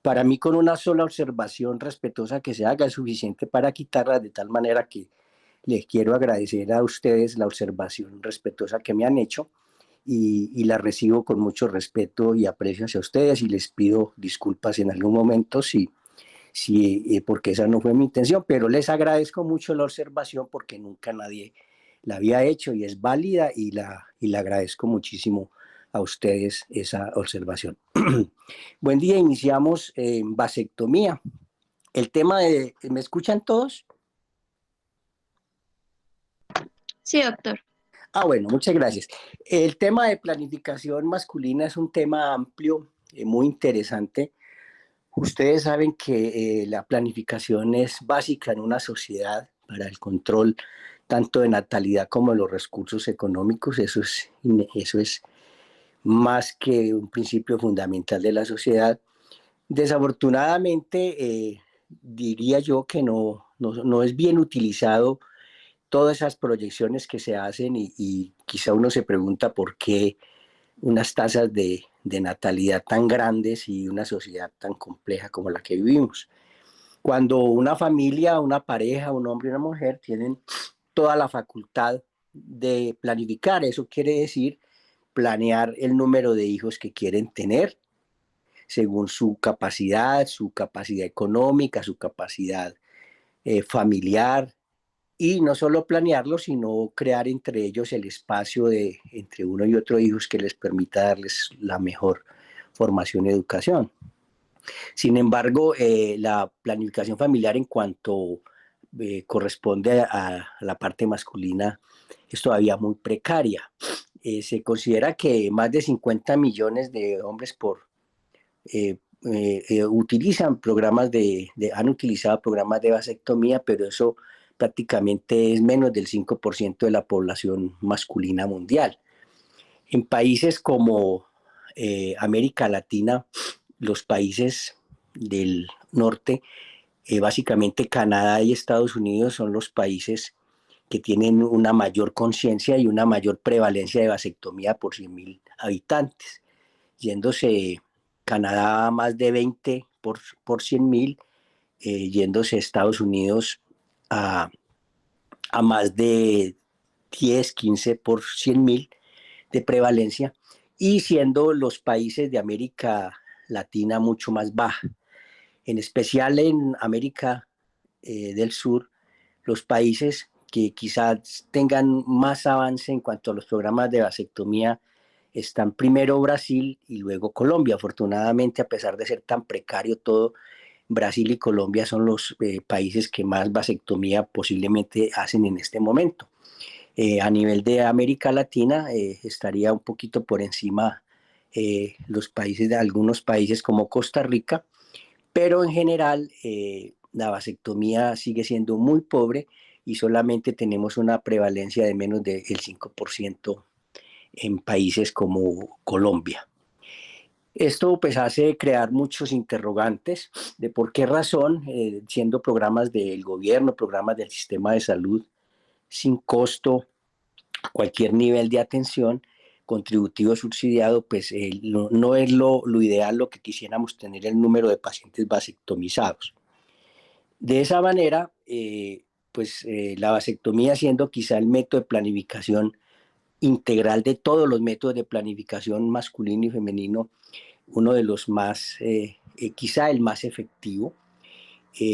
Para mí, con una sola observación respetuosa que se haga es suficiente para quitarla, de tal manera que les quiero agradecer a ustedes la observación respetuosa que me han hecho y la recibo con mucho respeto y aprecio hacia ustedes y les pido disculpas en algún momento porque esa no fue mi intención, pero les agradezco mucho la observación porque nunca nadie la había hecho y es válida y la agradezco muchísimo a ustedes esa observación. Buen día, iniciamos en vasectomía. El tema de, ¿me escuchan todos? Sí, doctor. Bueno, muchas gracias. El tema de planificación masculina es un tema amplio, muy interesante. Ustedes saben que la planificación es básica en una sociedad para el control tanto de natalidad como de los recursos económicos. Eso es más que un principio fundamental de la sociedad. Desafortunadamente, diría yo que no es bien utilizado todas esas proyecciones que se hacen y quizá uno se pregunta por qué unas tasas de natalidad tan grandes y una sociedad tan compleja como la que vivimos. Cuando una familia, una pareja, un hombre y una mujer tienen toda la facultad de planificar, eso quiere decir planear el número de hijos que quieren tener según su capacidad económica, su capacidad familiar, y no solo planearlo, sino crear entre ellos el espacio entre uno y otro hijos que les permita darles la mejor formación y educación. Sin embargo, la planificación familiar en cuanto corresponde a la parte masculina es todavía muy precaria. Se considera que más de 50 millones de hombres han utilizado programas de vasectomía, pero eso prácticamente es menos del 5% de la población masculina mundial. En países como América Latina, los países del norte, básicamente Canadá y Estados Unidos son los países que tienen una mayor conciencia y una mayor prevalencia de vasectomía por 100.000 habitantes, yéndose Canadá a más de 20 por 100.000, yéndose Estados Unidos a más de 10, 15 por 100.000 de prevalencia, y siendo los países de América Latina mucho más baja. En especial en América del Sur, los países que quizás tengan más avance en cuanto a los programas de vasectomía están primero Brasil y luego Colombia. Afortunadamente, a pesar de ser tan precario todo, Brasil y Colombia son los países que más vasectomía posiblemente hacen en este momento. A nivel de América Latina estaría un poquito por encima los países de algunos países como Costa Rica, pero en general la vasectomía sigue siendo muy pobre y solamente tenemos una prevalencia de menos del 5% en países como Colombia. Esto pues hace crear muchos interrogantes de por qué razón, siendo programas del gobierno, programas del sistema de salud, sin costo, a cualquier nivel de atención, contributivo subsidiado, pues no es lo ideal, lo que quisiéramos tener el número de pacientes vasectomizados. De esa manera, la vasectomía siendo quizá el método de planificación integral de todos los métodos de planificación masculino y femenino, uno de los más, quizá el más efectivo,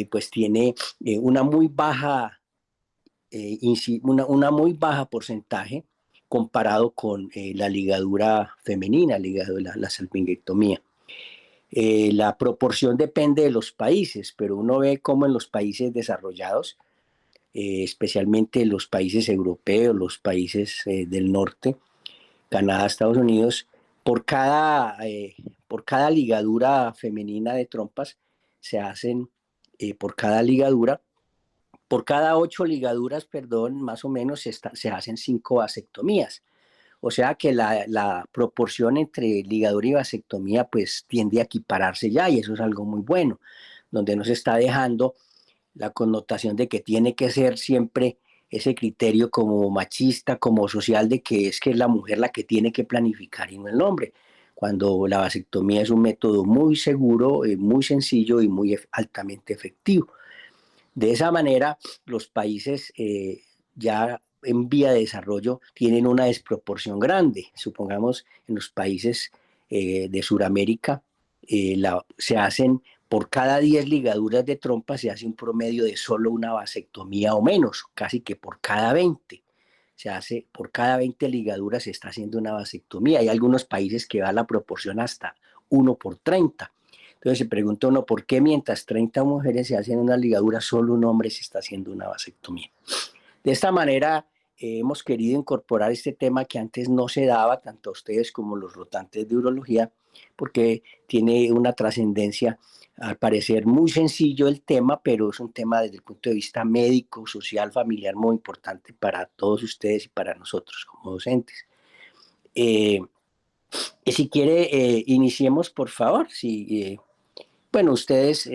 pues tiene una muy baja porcentaje comparado con la ligadura femenina, la salpingectomía. La proporción depende de los países, pero uno ve cómo en los países desarrollados, especialmente los países europeos, los países del norte, Canadá, Estados Unidos, por cada ligadura femenina de trompas se hacen por cada 8 ligaduras, perdón, más o menos se hacen 5 vasectomías. O sea que la proporción entre ligadura y vasectomía pues tiende a equipararse ya, y eso es algo muy bueno, donde no se está dejando la connotación de que tiene que ser siempre ese criterio como machista, como social, de que es la mujer la que tiene que planificar y no el hombre. cuando la vasectomía es un método muy seguro, muy sencillo y muy altamente efectivo. De esa manera, los países ya en vía de desarrollo tienen una desproporción grande. Supongamos en los países de Sudamérica, se hacen por cada 10 ligaduras de trompa, se hace un promedio de solo una vasectomía o menos, casi que por cada 20. Se hace por cada 20 ligaduras se está haciendo una vasectomía. Hay algunos países que va la proporción hasta 1 por 30. Entonces se pregunta uno, ¿por qué mientras 30 mujeres se hacen una ligadura, solo un hombre se está haciendo una vasectomía? De esta manera hemos querido incorporar este tema que antes no se daba tanto a ustedes como a los rotantes de urología, porque tiene una trascendencia, al parecer muy sencillo el tema, pero es un tema desde el punto de vista médico, social, familiar muy importante para todos ustedes y para nosotros como docentes. Si quiere, iniciemos por favor. Bueno, ustedes,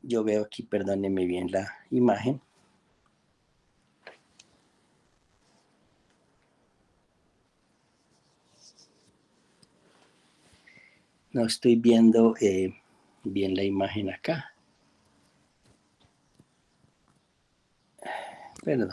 yo veo aquí, perdónenme bien la imagen. No estoy viendo bien la imagen acá. Perdón.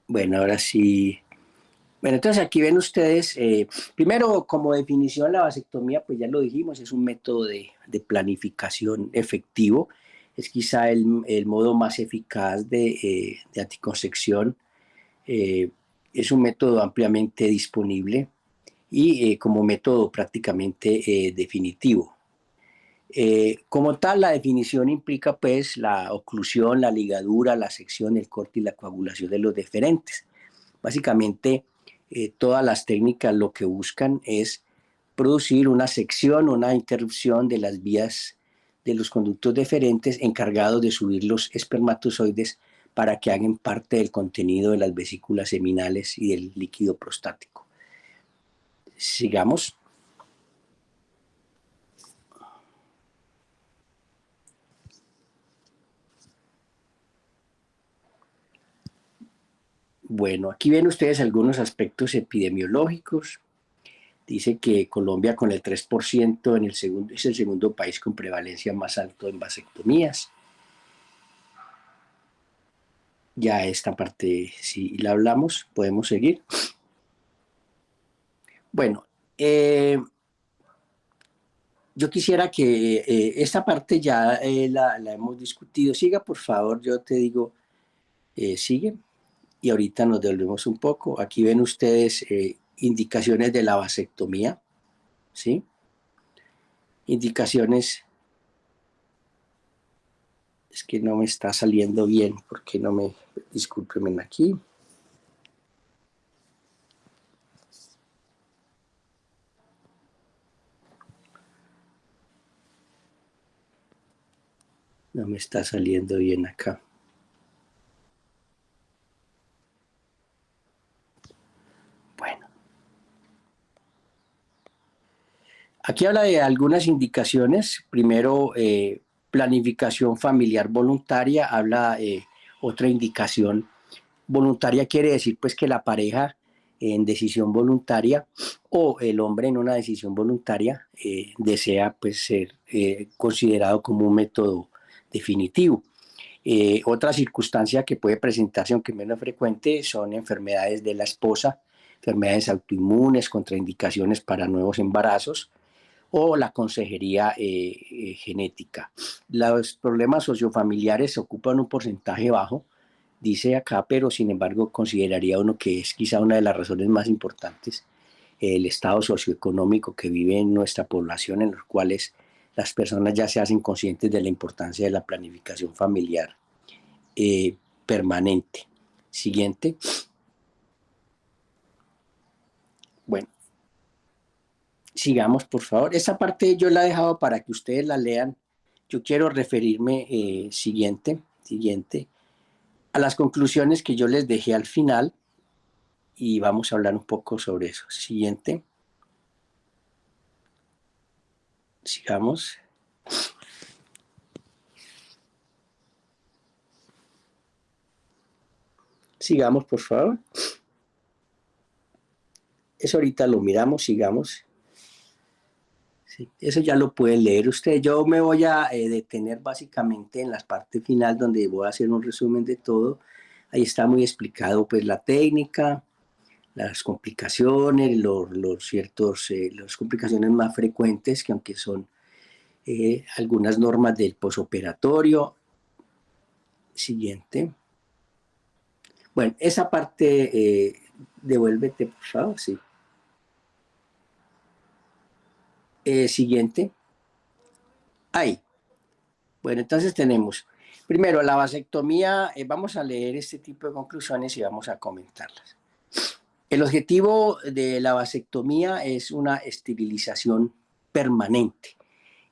Bueno, ahora sí. Bueno, entonces aquí ven ustedes, primero como definición la vasectomía, pues ya lo dijimos, es un método de planificación efectivo, es quizá el modo más eficaz de anticoncepción, es un método ampliamente disponible y como método prácticamente definitivo. Como tal, la definición implica pues la oclusión, la ligadura, la sección, el corte y la coagulación de los deferentes. Básicamente, todas las técnicas lo que buscan es producir una sección, una interrupción de las vías de los conductos deferentes encargados de subir los espermatozoides para que hagan parte del contenido de las vesículas seminales y del líquido prostático. Sigamos. Bueno, aquí ven ustedes algunos aspectos epidemiológicos. Dice que Colombia con el 3% es el segundo país con prevalencia más alto en vasectomías. Ya esta parte, si la hablamos, podemos seguir. Bueno, yo quisiera que esta parte ya la hemos discutido. Siga, por favor, yo te digo, sigue. Y ahorita nos devolvemos un poco. Aquí ven ustedes indicaciones de la vasectomía, ¿sí? Indicaciones, es que no me está saliendo bien, porque no me, discúlpenme aquí. No me está saliendo bien acá. Bueno. Aquí habla de algunas indicaciones. Primero, planificación familiar voluntaria. Habla otra indicación. Voluntaria quiere decir pues que la pareja en decisión voluntaria o el hombre en una decisión voluntaria desea pues ser considerado como un método definitivo. Otra circunstancia que puede presentarse, aunque menos frecuente, son enfermedades de la esposa, enfermedades autoinmunes, contraindicaciones para nuevos embarazos o la consejería genética. Los problemas sociofamiliares ocupan un porcentaje bajo, dice acá, pero sin embargo consideraría uno que es quizá una de las razones más importantes, el estado socioeconómico que vive en nuestra población, en los cuales las personas ya se hacen conscientes de la importancia de la planificación familiar permanente. Siguiente. Bueno, sigamos por favor. Esa parte yo la he dejado para que ustedes la lean. Yo quiero referirme siguiente, a las conclusiones que yo les dejé al final y vamos a hablar un poco sobre eso. Siguiente. Sigamos. Sigamos, por favor. Eso ahorita lo miramos, sigamos. Sí, eso ya lo pueden leer ustedes. Yo me voy a detener básicamente en la parte final donde voy a hacer un resumen de todo. Ahí está muy explicado pues la técnica, las complicaciones, las complicaciones más frecuentes, que aunque son algunas normas del posoperatorio. Siguiente. Bueno, esa parte, devuélvete, por favor, sí. Siguiente. Ahí. Bueno, entonces tenemos, primero, la vasectomía. Vamos a leer este tipo de conclusiones y vamos a comentarlas. El objetivo de la vasectomía es una esterilización permanente.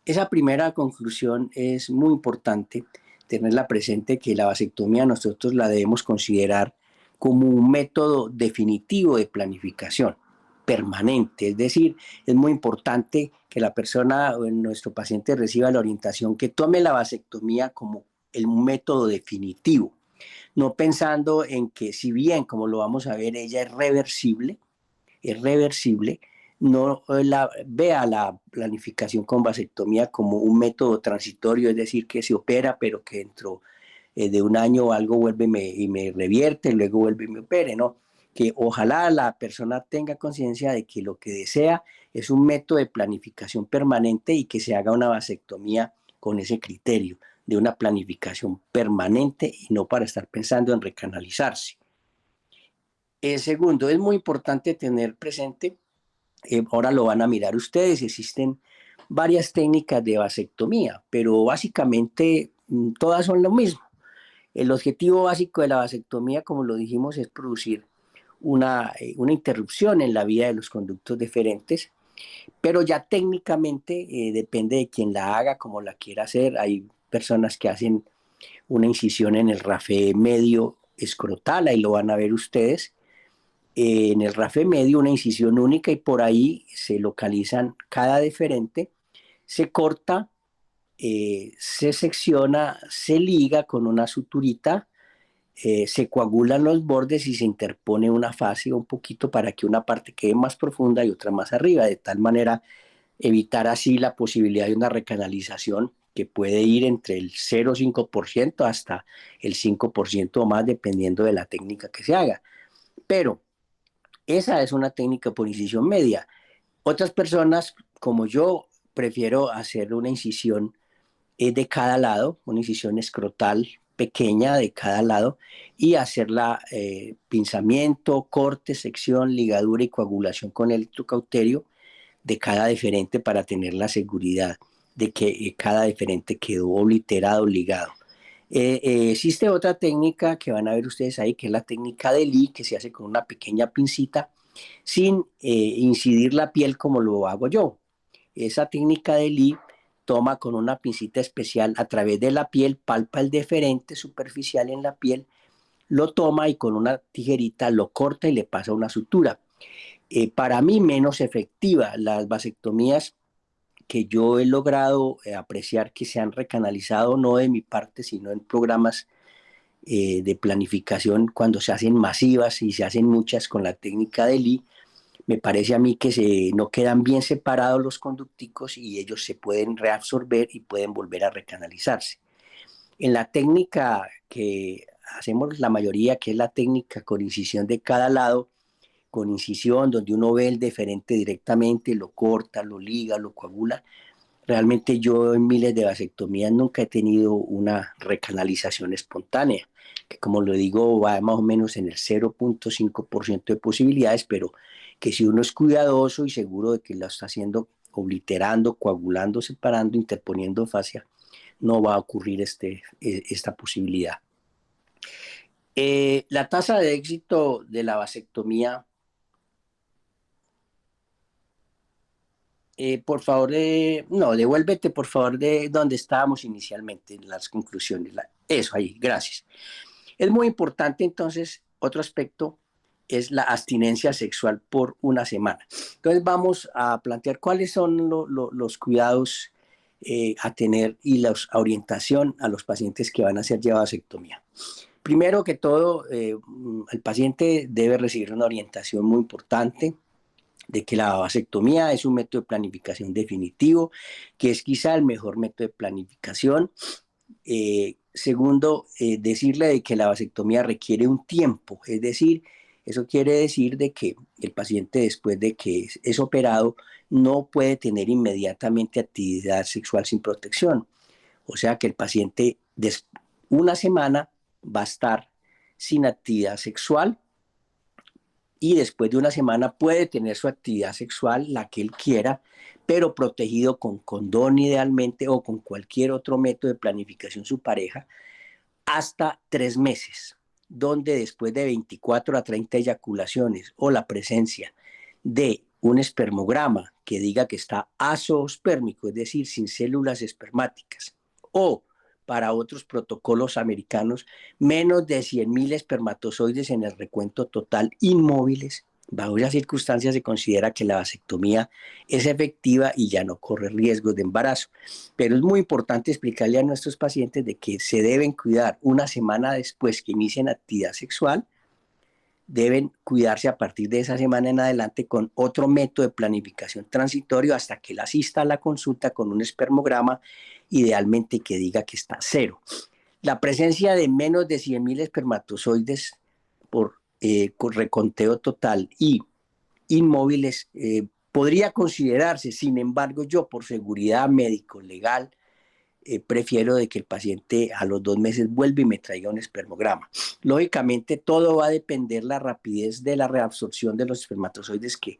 Esa primera conclusión es muy importante tenerla presente, que la vasectomía nosotros la debemos considerar como un método definitivo de planificación permanente. Es decir, es muy importante que la persona o nuestro paciente reciba la orientación, que tome la vasectomía como el método definitivo, no pensando en que, si bien, como lo vamos a ver, ella es reversible, no vea la planificación con vasectomía como un método transitorio, es decir, que se opera, pero que dentro de un año algo vuelve y me revierte, luego vuelve y me opere, ¿no? Que ojalá la persona tenga conciencia de que lo que desea es un método de planificación permanente y que se haga una vasectomía con ese criterio de una planificación permanente y no para estar pensando en recanalizarse. Segundo, es muy importante tener presente, ahora lo van a mirar ustedes, existen varias técnicas de vasectomía, pero básicamente todas son lo mismo. El objetivo básico de la vasectomía, como lo dijimos, es producir una interrupción en la vía de los conductos deferentes, pero ya técnicamente depende de quien la haga, como la quiera hacer. Hay personas que hacen una incisión en el rafe medio escrotal, ahí lo van a ver ustedes, en el rafe medio una incisión única y por ahí se localizan cada deferente, se corta, se secciona, se liga con una suturita, se coagulan los bordes y se interpone una fascia un poquito para que una parte quede más profunda y otra más arriba, de tal manera evitar así la posibilidad de una recanalización que puede ir entre el 0,5% hasta el 5% o más, dependiendo de la técnica que se haga. Pero esa es una técnica por incisión media. Otras personas, como yo, prefiero hacer una incisión de cada lado, una incisión escrotal pequeña de cada lado y hacerla pinzamiento, corte, sección, ligadura y coagulación con electrocauterio de cada deferente para tener la seguridad de que cada deferente quedó obliterado, ligado. Existe otra técnica que van a ver ustedes ahí, que es la técnica de Lee, que se hace con una pequeña pincita sin incidir la piel como lo hago yo. Esa técnica de Lee toma con una pincita especial a través de la piel, palpa el deferente superficial en la piel, lo toma y con una tijerita lo corta y le pasa una sutura. Para mí menos efectiva. Las vasectomías que yo he logrado apreciar que se han recanalizado, no de mi parte, sino en programas de planificación, cuando se hacen masivas y se hacen muchas con la técnica de Lee, me parece a mí que no quedan bien separados los conducticos y ellos se pueden reabsorber y pueden volver a recanalizarse. En la técnica que hacemos la mayoría, que es la técnica con incisión de cada lado, con incisión, donde uno ve el deferente directamente, lo corta, lo liga, lo coagula. Realmente yo en miles de vasectomías nunca he tenido una recanalización espontánea, que como lo digo va más o menos en el 0,5% de posibilidades, pero que si uno es cuidadoso y seguro de que lo está haciendo obliterando, coagulando, separando, interponiendo fascia, no va a ocurrir esta posibilidad. La tasa de éxito de la vasectomía, por favor, no, devuélvete por favor de donde estábamos inicialmente, en las conclusiones. Eso ahí, gracias. Es muy importante entonces, otro aspecto, es la abstinencia sexual por una semana. Entonces vamos a plantear cuáles son los cuidados a tener y la orientación a los pacientes que van a ser llevados a vasectomía. Primero que todo, el paciente debe recibir una orientación muy importante de que la vasectomía es un método de planificación definitivo, que es quizá el mejor método de planificación. Segundo, decirle de que la vasectomía requiere un tiempo, es decir, eso quiere decir de que el paciente después de que es operado no puede tener inmediatamente actividad sexual sin protección. O sea que el paciente una semana va a estar sin actividad sexual y después de una semana puede tener su actividad sexual, la que él quiera, pero protegido con condón idealmente o con cualquier otro método de planificación su pareja, hasta 3 meses, donde después de 24 a 30 eyaculaciones o la presencia de un espermograma que diga que está azoospermico, es decir, sin células espermáticas, o para otros protocolos americanos, menos de 100.000 espermatozoides en el recuento total inmóviles. Bajo esas circunstancias se considera que la vasectomía es efectiva y ya no corre riesgos de embarazo. Pero es muy importante explicarle a nuestros pacientes de que se deben cuidar una semana después que inicien actividad sexual, deben cuidarse a partir de esa semana en adelante con otro método de planificación transitorio hasta que él asista a la consulta con un espermograma, idealmente que diga que está cero. La presencia de menos de 100.000 espermatozoides por reconteo total y inmóviles podría considerarse, sin embargo, yo por seguridad médico-legal prefiero de que el paciente a los 2 meses vuelva y me traiga un espermograma. Lógicamente, todo va a depender la rapidez de la reabsorción de los espermatozoides que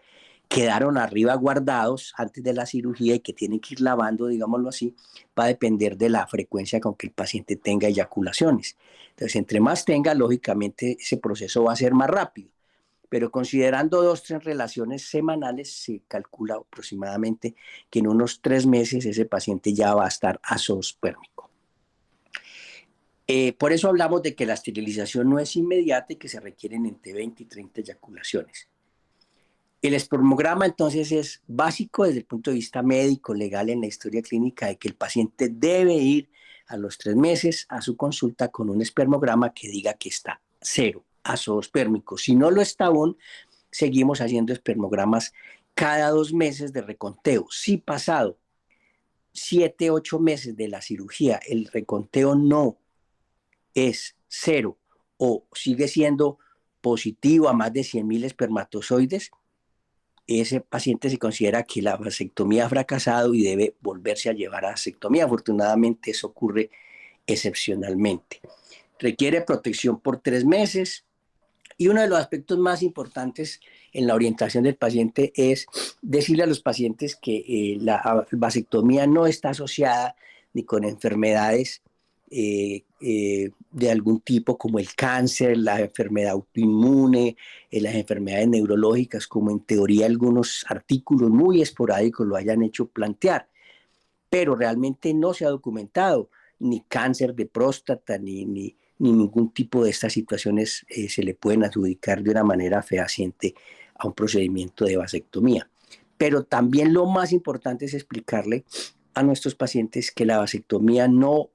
quedaron arriba guardados antes de la cirugía y que tienen que ir lavando, digámoslo así, va a depender de la frecuencia con que el paciente tenga eyaculaciones. Entonces, entre más tenga, lógicamente, ese proceso va a ser más rápido. Pero considerando 2, 3 relaciones semanales, se calcula aproximadamente que en unos 3 meses ese paciente ya va a estar azoospermico. Por eso hablamos de que la esterilización no es inmediata y que se requieren entre 20 y 30 eyaculaciones. El espermograma entonces es básico desde el punto de vista médico, legal en la historia clínica de que el paciente debe ir a los 3 meses a su consulta con un espermograma que diga que está cero, azoospermico. Si no lo está aún, seguimos haciendo espermogramas cada 2 meses de reconteo. Si pasado 7, 8 meses de la cirugía el reconteo no es cero o sigue siendo positivo a más de 100.000 espermatozoides, ese paciente se considera que la vasectomía ha fracasado y debe volverse a llevar a vasectomía. Afortunadamente eso ocurre excepcionalmente. Requiere protección por 3 meses y uno de los aspectos más importantes en la orientación del paciente es decirle a los pacientes que la vasectomía no está asociada ni con enfermedades de algún tipo como el cáncer, la enfermedad autoinmune, las enfermedades neurológicas, como en teoría algunos artículos muy esporádicos lo hayan hecho plantear, pero realmente no se ha documentado ni cáncer de próstata ni ningún tipo de estas situaciones se le pueden adjudicar de una manera fehaciente a un procedimiento de vasectomía. Pero también lo más importante es explicarle a nuestros pacientes que la vasectomía no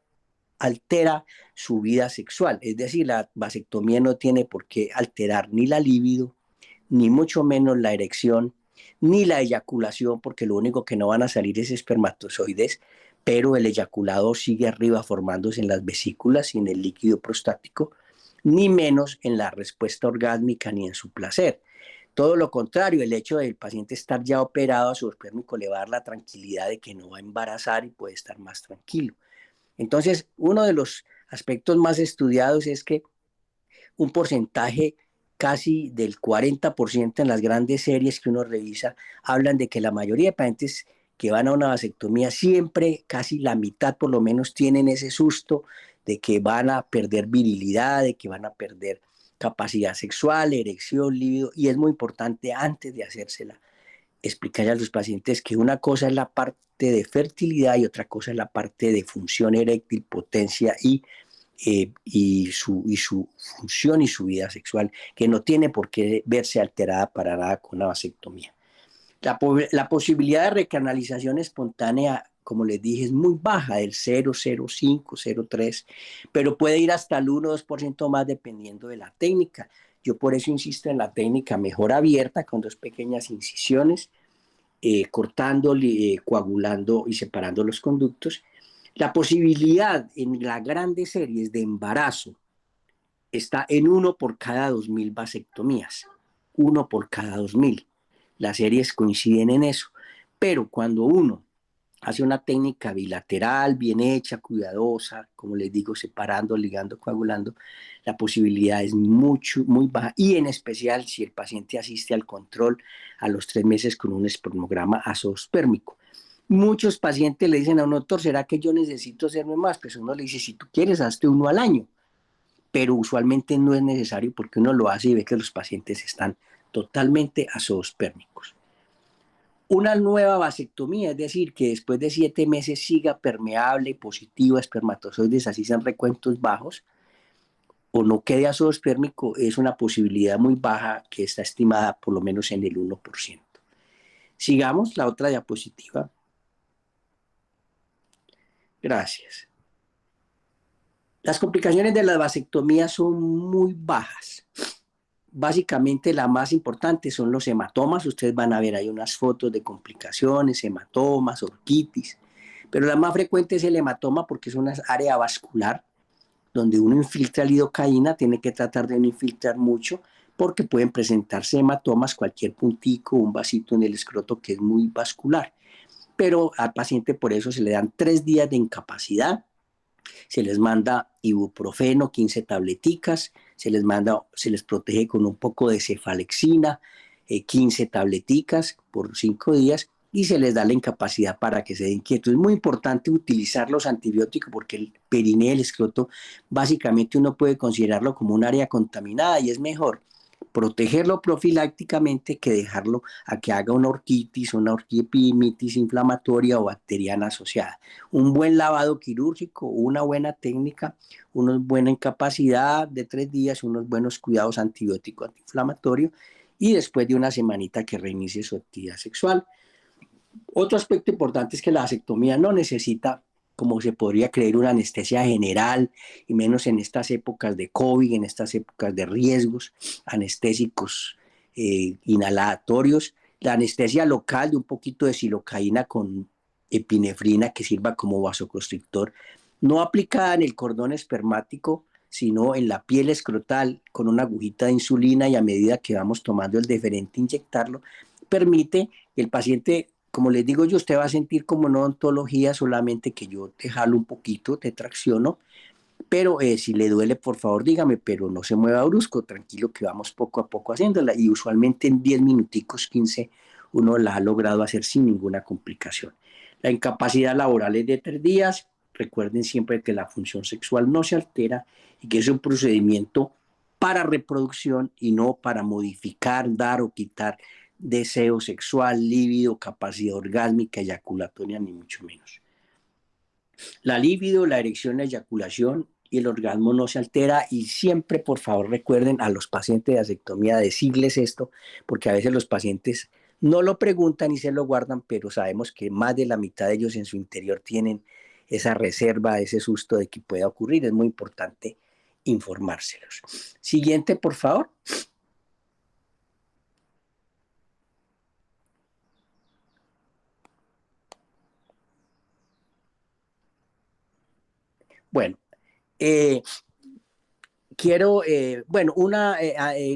altera su vida sexual. Es decir, la vasectomía no tiene por qué alterar ni la libido, ni mucho menos la erección, ni la eyaculación, porque lo único que no van a salir es espermatozoides, pero el eyaculado sigue arriba formándose en las vesículas y en el líquido prostático, ni menos en la respuesta orgásmica ni en su placer. Todo lo contrario, el hecho del paciente estar ya operado a su espermico le va a dar la tranquilidad de que no va a embarazar y puede estar más tranquilo. Entonces, uno de los aspectos más estudiados es que un porcentaje casi del 40% en las grandes series que uno revisa hablan de que la mayoría de pacientes que van a una vasectomía siempre, casi la mitad por lo menos, tienen ese susto de que van a perder virilidad, de que van a perder capacidad sexual, erección, libido, y es muy importante antes de hacérsela explicarle a los pacientes que una cosa es la parte de fertilidad y otra cosa es la parte de función eréctil, potencia y y su función y su vida sexual, que no tiene por qué verse alterada para nada con una vasectomía. La posibilidad de recanalización espontánea, como les dije, es muy baja, del 0,05, 0,3, pero puede ir hasta el 1 o 2% más dependiendo de la técnica. Yo por eso insisto en la técnica mejor abierta, con dos pequeñas incisiones, cortando, coagulando y separando los conductos. La posibilidad en las grandes series de embarazo está en 1 por cada 2.000 vasectomías. 1 por cada 2.000. Las series coinciden en eso. Pero cuando uno hace una técnica bilateral, bien hecha, cuidadosa, como les digo, separando, ligando, coagulando, la posibilidad es muy baja. Y en especial si el paciente asiste al control a los 3 meses con un espermograma azoospermico. Muchos pacientes le dicen a un doctor, ¿será que yo necesito hacerme más? Pues uno le dice, si tú quieres, hazte uno al año. Pero usualmente no es necesario porque uno lo hace y ve que los pacientes están totalmente azoospermicos. Una nueva vasectomía, es decir, que después de 7 meses siga permeable, positivo a espermatozoides, así sean recuentos bajos, o no quede azoospermico, es una posibilidad muy baja que está estimada por lo menos en el 1%. Sigamos la otra diapositiva. Gracias. Las complicaciones de la vasectomía son muy bajas. Básicamente la más importante son los hematomas. Ustedes van a ver ahí unas fotos de complicaciones, hematomas, orquitis. Pero la más frecuente es el hematoma porque es una área vascular donde uno infiltra lidocaína, tiene que tratar de no infiltrar mucho porque pueden presentarse hematomas, cualquier puntico, un vasito en el escroto que es muy vascular. Pero al paciente por eso se le dan 3 días de incapacidad, se les manda ibuprofeno, 15 tableticas, se les protege con un poco de cefalexina, 15 tableticas por 5 días y se les da la incapacidad para que se den quietos. Es muy importante utilizar los antibióticos porque el perineo, el escroto, básicamente uno puede considerarlo como un área contaminada y es mejor protegerlo profilácticamente que dejarlo a que haga una orquitis, una orquiepidemitis inflamatoria o bacteriana asociada. Un buen lavado quirúrgico, una buena técnica, una buena incapacidad de 3 días, unos buenos cuidados antibiótico antiinflamatorio y después de una semanita que reinicie su actividad sexual. Otro aspecto importante es que la vasectomía no necesita, como se podría creer, una anestesia general, y menos en estas épocas de COVID, en estas épocas de riesgos anestésicos inhalatorios. La anestesia local de un poquito de silocaína con epinefrina que sirva como vasoconstrictor, no aplicada en el cordón espermático, sino en la piel escrotal con una agujita de insulina y a medida que vamos tomando el deferente inyectarlo, permite que el paciente, como les digo yo, usted va a sentir como una odontología, solamente que yo te jalo un poquito, te tracciono, pero si le duele, por favor, dígame, pero no se mueva brusco, tranquilo que vamos poco a poco haciéndola y usualmente en 10 minuticos, 15, uno la ha logrado hacer sin ninguna complicación. La incapacidad laboral es de 3 días. Recuerden siempre que la función sexual no se altera y que es un procedimiento para reproducción y no para modificar, dar o quitar deseo sexual, líbido, capacidad orgásmica, eyaculatoria, ni mucho menos. La libido, la erección, la eyaculación y el orgasmo no se altera y siempre, por favor, recuerden a los pacientes de vasectomía decirles esto, porque a veces los pacientes no lo preguntan y se lo guardan, pero sabemos que más de la mitad de ellos en su interior tienen esa reserva, ese susto de que pueda ocurrir. Es muy importante informárselos. Siguiente, por favor. Bueno, eh, quiero, bueno,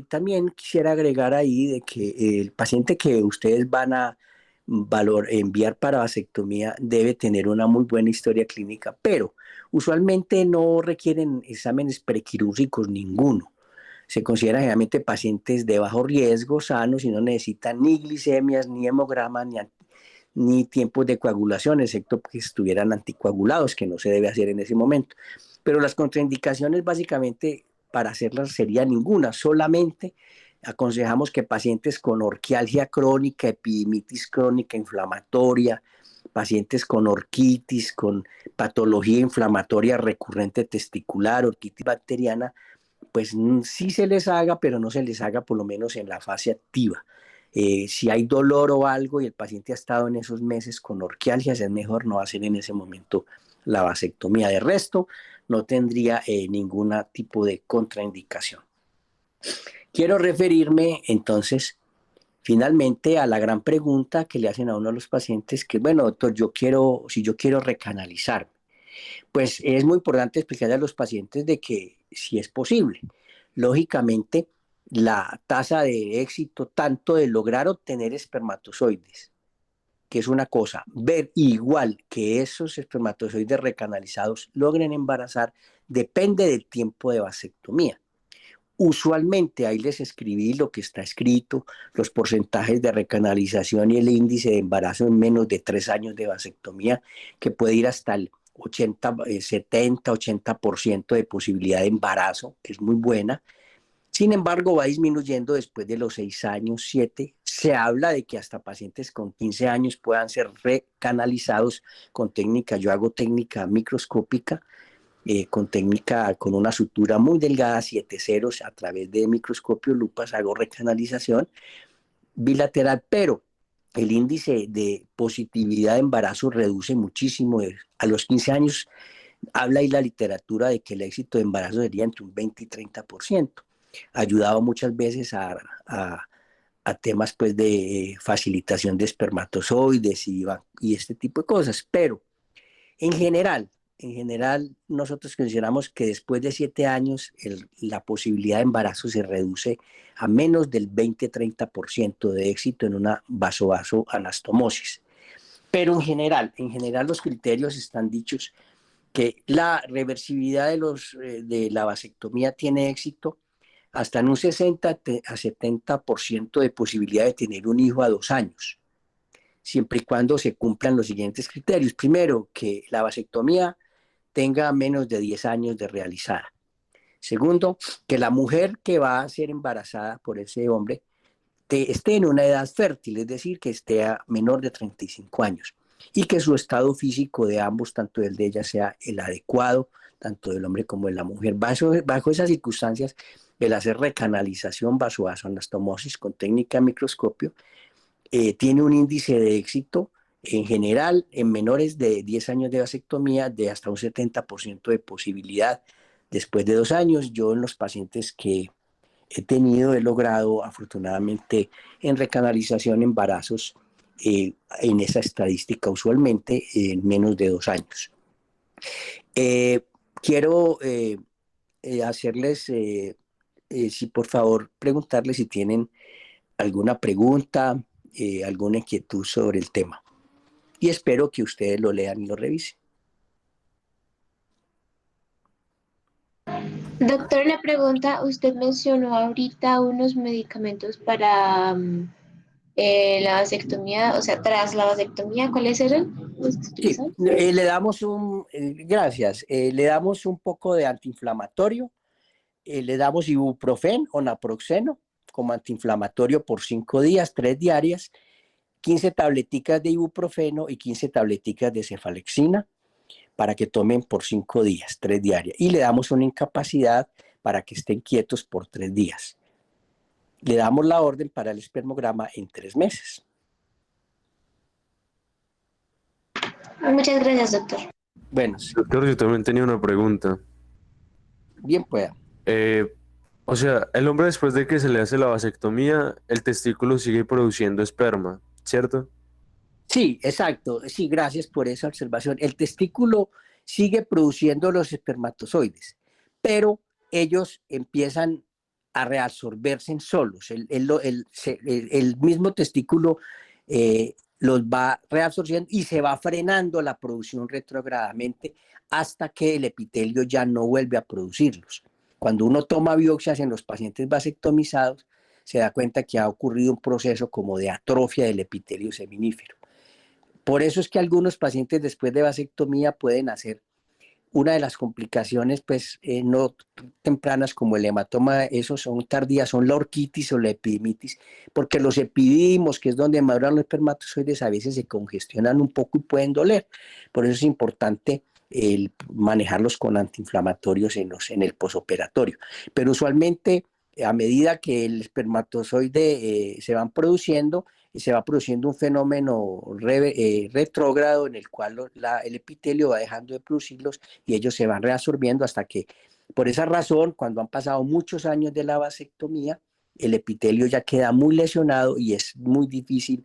también quisiera agregar ahí de que el paciente que ustedes van a enviar para vasectomía debe tener una muy buena historia clínica, pero usualmente no requieren exámenes prequirúrgicos ninguno. Se consideran generalmente pacientes de bajo riesgo, sanos y no necesitan ni glicemias, ni hemogramas, ni tiempos de coagulación, excepto que estuvieran anticoagulados, que no se debe hacer en ese momento. Pero las contraindicaciones básicamente para hacerlas sería ninguna, solamente aconsejamos que pacientes con orquialgia crónica, epidemitis crónica, inflamatoria, pacientes con orquitis, con patología inflamatoria recurrente testicular, orquitis bacteriana, pues sí se les haga, pero no se les haga por lo menos en la fase activa. Si hay dolor o algo y el paciente ha estado en esos meses con orquialgias, es mejor no hacer en ese momento la vasectomía. De resto, no tendría ningún tipo de contraindicación. Quiero referirme entonces finalmente a la gran pregunta que le hacen a uno de los pacientes, que bueno, doctor, si yo quiero recanalizar, pues es muy importante explicarle a los pacientes de que si es posible. Lógicamente, la tasa de éxito tanto de lograr obtener espermatozoides, que es una cosa, ver igual que esos espermatozoides recanalizados logren embarazar, depende del tiempo de vasectomía. Usualmente ahí les escribí lo que está escrito, los porcentajes de recanalización y el índice de embarazo en menos de 3 años de vasectomía, que puede ir hasta el 80, 70, 80% de posibilidad de embarazo, que es muy buena. Sin embargo, va disminuyendo después de los 6 años, 7. Se habla de que hasta pacientes con 15 años puedan ser recanalizados con técnica, yo hago técnica microscópica, con técnica, con una sutura muy delgada, 7 ceros, a través de microscopio, lupas, hago recanalización bilateral, pero el índice de positividad de embarazo reduce muchísimo. A los 15 años habla ahí la literatura de que el éxito de embarazo sería entre un 20 y 30%. Ayudado muchas veces a temas pues de facilitación de espermatozoides y este tipo de cosas, pero en general, nosotros consideramos que después de 7 años la posibilidad de embarazo se reduce a menos del 20-30% de éxito en una vaso-anastomosis. Pero en general los criterios están dichos que la reversibilidad de la vasectomía tiene éxito hasta en un 60 a 70% de posibilidad de tener un hijo a 2 años, siempre y cuando se cumplan los siguientes criterios. Primero, que la vasectomía tenga menos de 10 años de realizada. Segundo, que la mujer que va a ser embarazada por ese hombre esté en una edad fértil, es decir, que esté a menor de 35 años y que su estado físico de ambos, tanto el de ella, sea el adecuado, tanto del hombre como de la mujer. Bajo esas circunstancias, el hacer recanalización vasoanastomosis con técnica de microscopio tiene un índice de éxito en general en menores de 10 años de vasectomía de hasta un 70% de posibilidad. Después de 2 años, yo en los pacientes que he logrado afortunadamente en recanalización embarazos en esa estadística usualmente en menos de 2 años. Quiero hacerles, si por favor, preguntarles si tienen alguna pregunta, alguna inquietud sobre el tema. Y espero que ustedes lo lean y lo revisen. Doctor, la pregunta, usted mencionó ahorita unos medicamentos para la vasectomía, o sea, tras la vasectomía, ¿cuáles eran los que se Sí, utilizan? le damos gracias, le damos un poco de antiinflamatorio, le damos ibuprofen o naproxeno como antiinflamatorio por 5 días, 3 diarias, 15 tableticas de ibuprofeno y 15 tableticas de cefalexina para que tomen por 5 días, 3 diarias. Y le damos una incapacidad para que estén quietos por 3 días. Le damos la orden para el espermograma en 3 meses. Muchas gracias, doctor. Bueno, Doctor, yo también tenía una pregunta. bien pueda. Eh, o sea, el hombre después de que se le hace la vasectomía, el testículo sigue produciendo esperma, ¿cierto? Sí, exacto. Sí, gracias por esa observación. El testículo sigue produciendo los espermatozoides, pero ellos empiezan a reabsorberse en solos. El mismo testículo los va reabsorbiendo y se va frenando la producción retrogradamente hasta que el epitelio ya no vuelve a producirlos. Cuando uno toma biopsias en los pacientes vasectomizados, se da cuenta que ha ocurrido un proceso como de atrofia del epitelio seminífero. Por eso es que algunos pacientes después de vasectomía pueden hacer una de las complicaciones, pues, no tempranas como el hematoma, esos son tardías, son la orquitis o la epidimitis, porque los epidimos, que es donde maduran los espermatozoides, a veces se congestionan un poco y pueden doler. Por eso es importante manejarlos con antiinflamatorios en el posoperatorio. Pero usualmente, a medida que el espermatozoide se van produciendo, se va produciendo un fenómeno retrógrado en el cual el epitelio va dejando de producirlos y ellos se van reabsorbiendo hasta que, por esa razón, cuando han pasado muchos años de la vasectomía, el epitelio ya queda muy lesionado y es muy difícil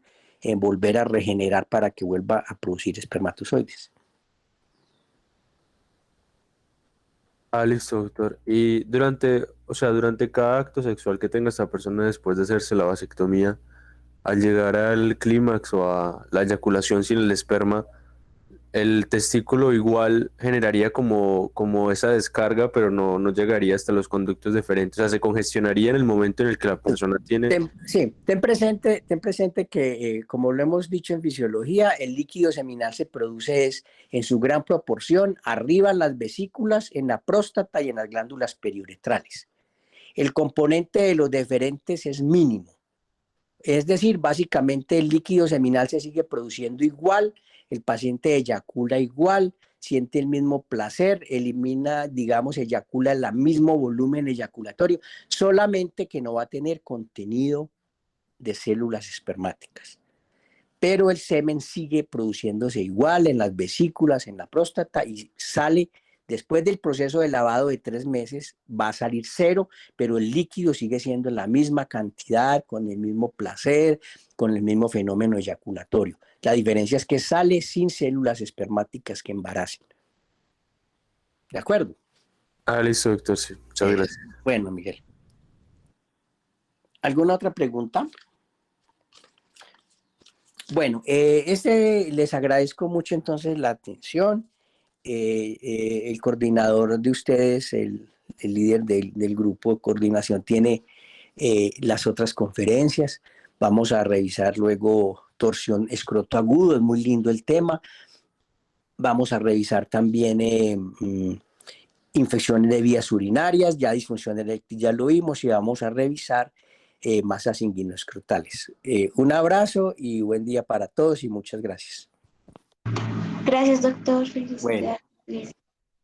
volver a regenerar para que vuelva a producir espermatozoides. Ah, listo, doctor. Y durante cada acto sexual que tenga esta persona después de hacerse la vasectomía, al llegar al clímax o a la eyaculación sin el esperma, el testículo igual generaría como esa descarga, pero no llegaría hasta los conductos deferentes. O sea, se congestionaría en el momento en el que la persona tiene... Sí, ten presente que, como lo hemos dicho en fisiología, el líquido seminal se produce en su gran proporción arriba en las vesículas, en la próstata y en las glándulas periuretrales. El componente de los deferentes es mínimo. Es decir, básicamente el líquido seminal se sigue produciendo igual, el paciente eyacula igual, siente el mismo placer, elimina, digamos, eyacula el mismo volumen eyaculatorio, solamente que no va a tener contenido de células espermáticas. Pero el semen sigue produciéndose igual en las vesículas, en la próstata y sale. Después del proceso de lavado de 3 meses va a salir cero, pero el líquido sigue siendo la misma cantidad, con el mismo placer, con el mismo fenómeno eyaculatorio. La diferencia es que sale sin células espermáticas que embaracen. ¿De acuerdo? Ah, listo, doctor, sí. Muchas gracias. Bueno, Miguel. ¿Alguna otra pregunta? Bueno, les agradezco mucho entonces la atención. El coordinador de ustedes, el líder del grupo de coordinación, tiene las otras conferencias. Vamos a revisar luego torsión escroto agudo, es muy lindo el tema. Vamos a revisar también infecciones de vías urinarias, ya disfunción eréctil ya lo vimos, y vamos a revisar masas inguinoescrotales. Un abrazo y buen día para todos y muchas gracias. Gracias, doctor. Bueno, Felicidades.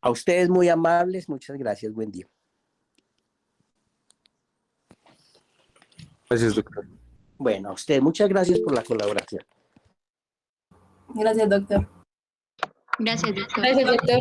a ustedes muy amables, muchas gracias, buen día. Gracias, doctor. Bueno, a ustedes muchas gracias por la colaboración. Gracias, doctor. Gracias, doctor. Gracias, doctor.